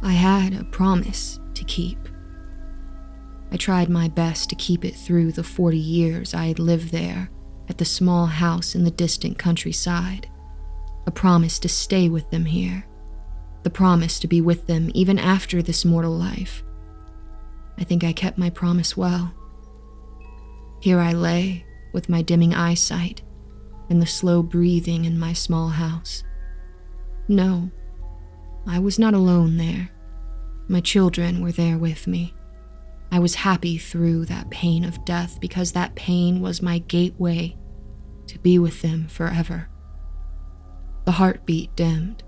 I had a promise to keep. I tried my best to keep it through the 40 years I had lived there at the small house in the distant countryside. A promise to stay with them here. The promise to be with them even after this mortal life. I think I kept my promise well. Here I lay, with my dimming eyesight and the slow breathing in my small house. No, I was not alone there. My children were there with me. I was happy through that pain of death because that pain was my gateway to be with them forever. The heartbeat dimmed.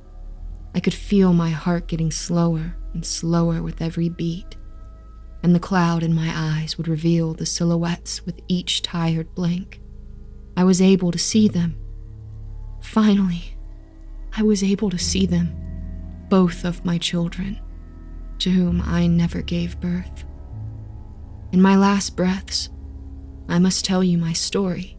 I could feel my heart getting slower and slower with every beat, and the cloud in my eyes would reveal the silhouettes with each tired blink. I was able to see them. Finally, I was able to see them, both of my children, to whom I never gave birth. In my last breaths, I must tell you my story.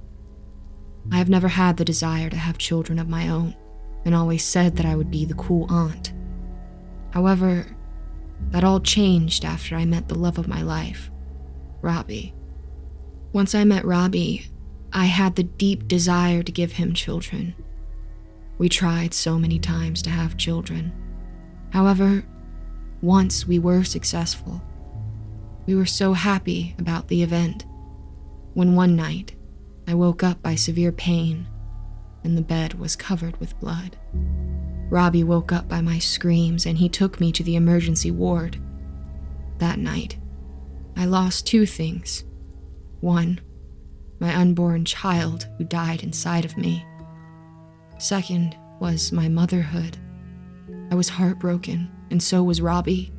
I have never had the desire to have children of my own, and always said that I would be the cool aunt. However, that all changed after I met the love of my life, Robbie. Once I met Robbie, I had the deep desire to give him children. We tried so many times to have children. However, once we were successful. We were so happy about the event when one night I woke up by severe pain and the bed was covered with blood. Robbie woke up by my screams and he took me to the emergency ward. That night, I lost two things. One, my unborn child who died inside of me. Second was my motherhood. I was heartbroken, and so was Robbie.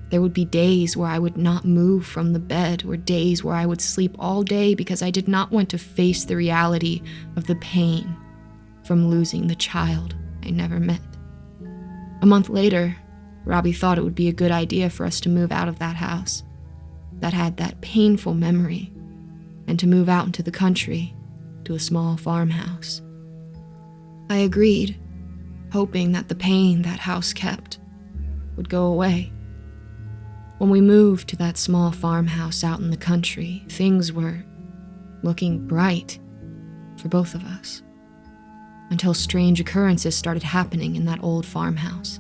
There would be days where I would not move from the bed, or days where I would sleep all day because I did not want to face the reality of the pain from losing the child I never met. A month later, Robbie thought it would be a good idea for us to move out of that house that had that painful memory and to move out into the country to a small farmhouse. I agreed, hoping that the pain that house kept would go away. When we moved to that small farmhouse out in the country, things were looking bright for both of us, until strange occurrences started happening in that old farmhouse.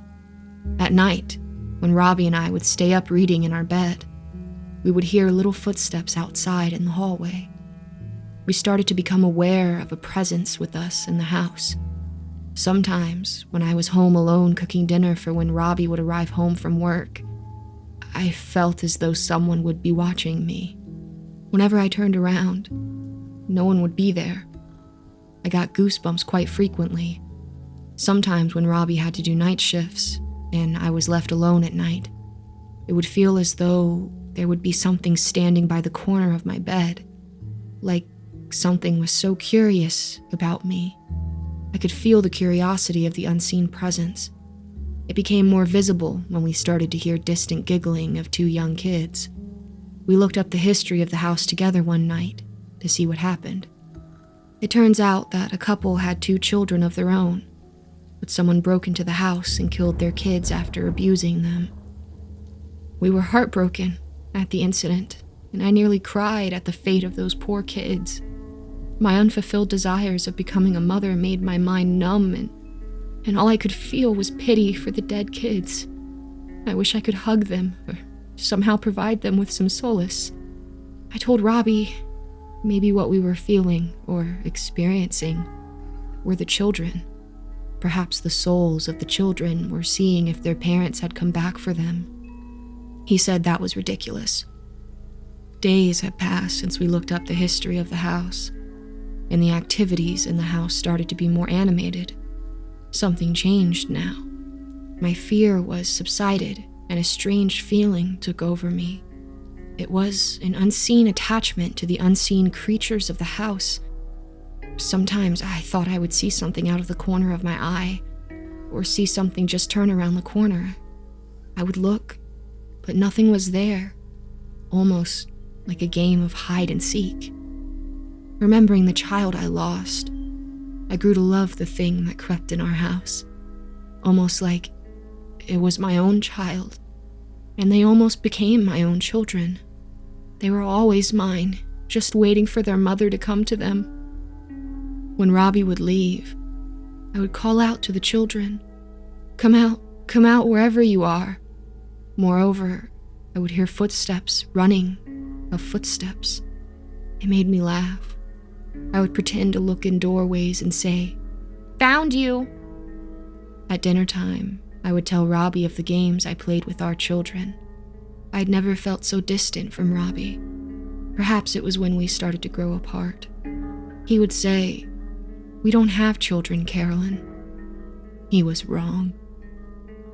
At night, when Robbie and I would stay up reading in our bed, we would hear little footsteps outside in the hallway. We started to become aware of a presence with us in the house. Sometimes, when I was home alone cooking dinner for when Robbie would arrive home from work, I felt as though someone would be watching me. Whenever I turned around, no one would be there. I got goosebumps quite frequently. Sometimes when Robbie had to do night shifts and I was left alone at night, it would feel as though there would be something standing by the corner of my bed, like something was so curious about me. I could feel the curiosity of the unseen presence. It became more visible when we started to hear distant giggling of two young kids. We looked up the history of the house together one night to see what happened. It turns out that a couple had two children of their own, but someone broke into the house and killed their kids after abusing them. We were heartbroken at the incident, and I nearly cried at the fate of those poor kids. My unfulfilled desires of becoming a mother made my mind numb, and all I could feel was pity for the dead kids. I wish I could hug them or somehow provide them with some solace. I told Robbie maybe what we were feeling or experiencing were the children. Perhaps the souls of the children were seeing if their parents had come back for them. He said that was ridiculous. Days had passed since we looked up the history of the house, and the activities in the house started to be more animated. Something changed now. My fear was subsided, and a strange feeling took over me. It was an unseen attachment to the unseen creatures of the house. Sometimes I thought I would see something out of the corner of my eye, or see something just turn around the corner. I would look, but nothing was there, almost like a game of hide and seek. Remembering the child I lost, I grew to love the thing that crept in our house, almost like it was my own child, and they almost became my own children. They were always mine, just waiting for their mother to come to them. When Robbie would leave, I would call out to the children, come out wherever you are." Moreover, I would hear footsteps, running of footsteps. It made me laugh. I would pretend to look in doorways and say, "Found you!" At dinner time, I would tell Robbie of the games I played with our children. I'd never felt so distant from Robbie. Perhaps it was when we started to grow apart. He would say, "We don't have children, Carolyn." He was wrong.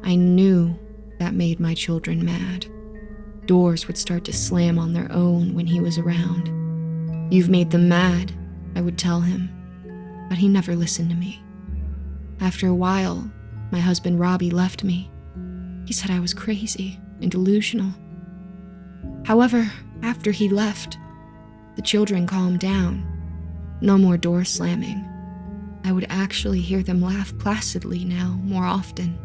I knew that made my children mad. Doors would start to slam on their own when he was around. "You've made them mad," I would tell him, but he never listened to me. After a while, my husband Robbie left me. He said I was crazy and delusional. However, after he left, the children calmed down. No more door slamming. I would actually hear them laugh placidly now more often.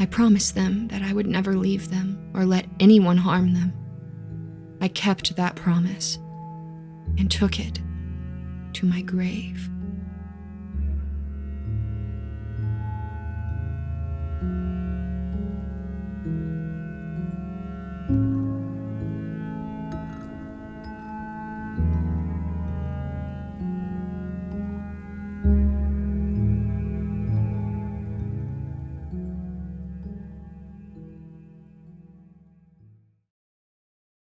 I promised them that I would never leave them or let anyone harm them. I kept that promise and took it to my grave.